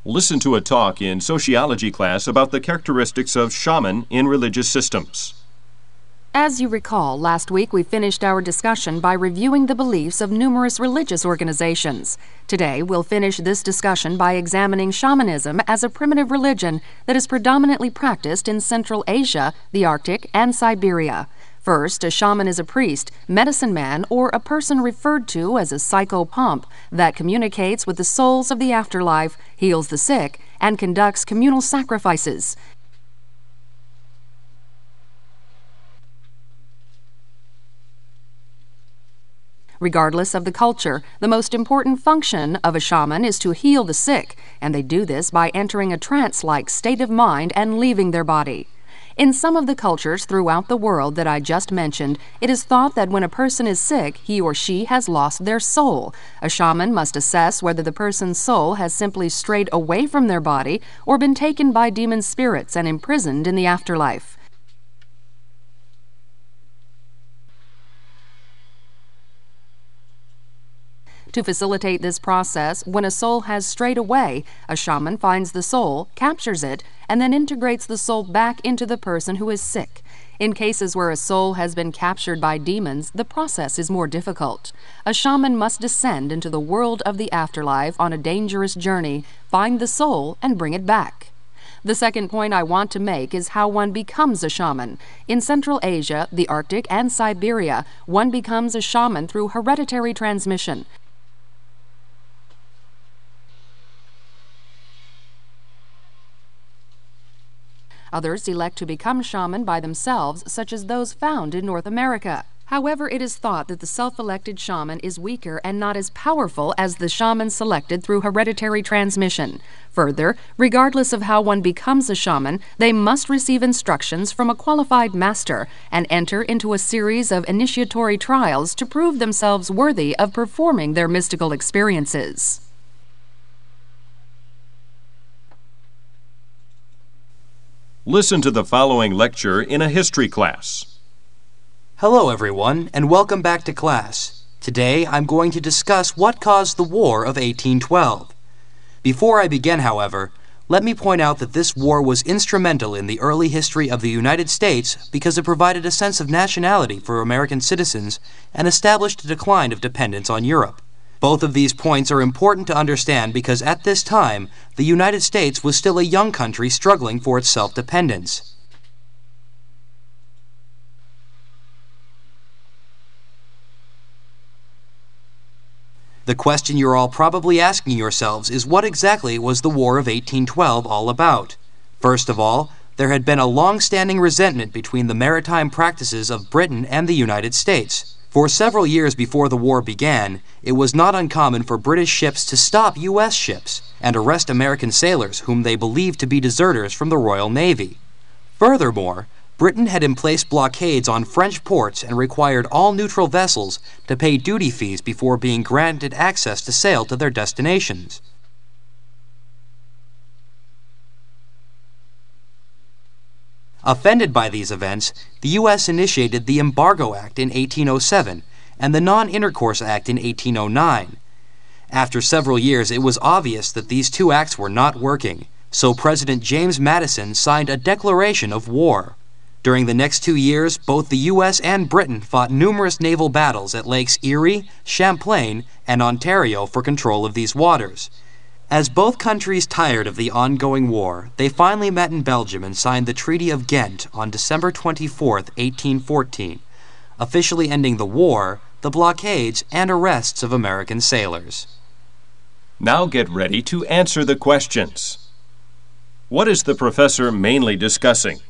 Listen to a talk in sociology class about the characteristics of shaman in religious systems. As you recall, last week we finished our discussion by reviewing the beliefs of numerous religious organizations. Today, we'll finish this discussion by examining shamanism as a primitive religion that is predominantly practiced in Central Asia, the Arctic, and Siberia. First, a shaman is a priest, medicine man, or a person referred to as a psychopomp that communicates with the souls of the afterlife, heals the sick, and conducts communal sacrifices. Regardless of the culture, the most important function of a shaman is to heal the sick, and they do this by entering a trance-like state of mind and leaving their body. In some of the cultures throughout the world that I just mentioned, it is thought that when a person is sick, he or she has lost their soul. A shaman must assess whether the person's soul has simply strayed away from their body or been taken by demon spirits and imprisoned in the afterlife. To facilitate this process, when a soul has strayed away, a shaman finds the soul, captures it, and then integrates the soul back into the person who is sick. In cases where a soul has been captured by demons, the process is more difficult. A shaman must descend into the world of the afterlife on a dangerous journey, find the soul, and bring it back. The second point I want to make is how one becomes a shaman. In Central Asia, the Arctic, and Siberia, one becomes a shaman through hereditary transmission. Others elect to become shaman by themselves, such as those found in North America. However, it is thought that the self-elected shaman is weaker and not as powerful as the shaman selected through hereditary transmission. Further, regardless of how one becomes a shaman, they must receive instructions from a qualified master and enter into a series of initiatory trials to prove themselves worthy of performing their mystical experiences. Listen to the following lecture in a history class. Hello everyone, and welcome back to class. Today I'm going to discuss what caused the War of 1812. Before I begin, however, let me point out that this war was instrumental in the early history of the United States because it provided a sense of nationality for American citizens and established a decline of dependence on Europe. Both of these points are important to understand because at this time, the United States was still a young country struggling for its self-dependence. The question you're all probably asking yourselves is what exactly was the War of 1812 all about? First of all, there had been a long-standing resentment between the maritime practices of Britain and the United States. For several years before the war began, it was not uncommon for British ships to stop U.S. ships and arrest American sailors whom they believed to be deserters from the Royal Navy. Furthermore, Britain had emplaced blockades on French ports and required all neutral vessels to pay duty fees before being granted access to sail to their destinations. Offended by these events, the U.S. initiated the Embargo Act in 1807 and the Non-Intercourse Act in 1809. After several years, it was obvious that these two acts were not working, so President James Madison signed a declaration of war. During the next 2 years, both the U.S. and Britain fought numerous naval battles at Lakes Erie, Champlain, and Ontario for control of these waters. As both countries tired of the ongoing war, they finally met in Belgium and signed the Treaty of Ghent on December 24, 1814, officially ending the war, the blockades, and arrests of American sailors. Now get ready to answer the questions. What is the professor mainly discussing?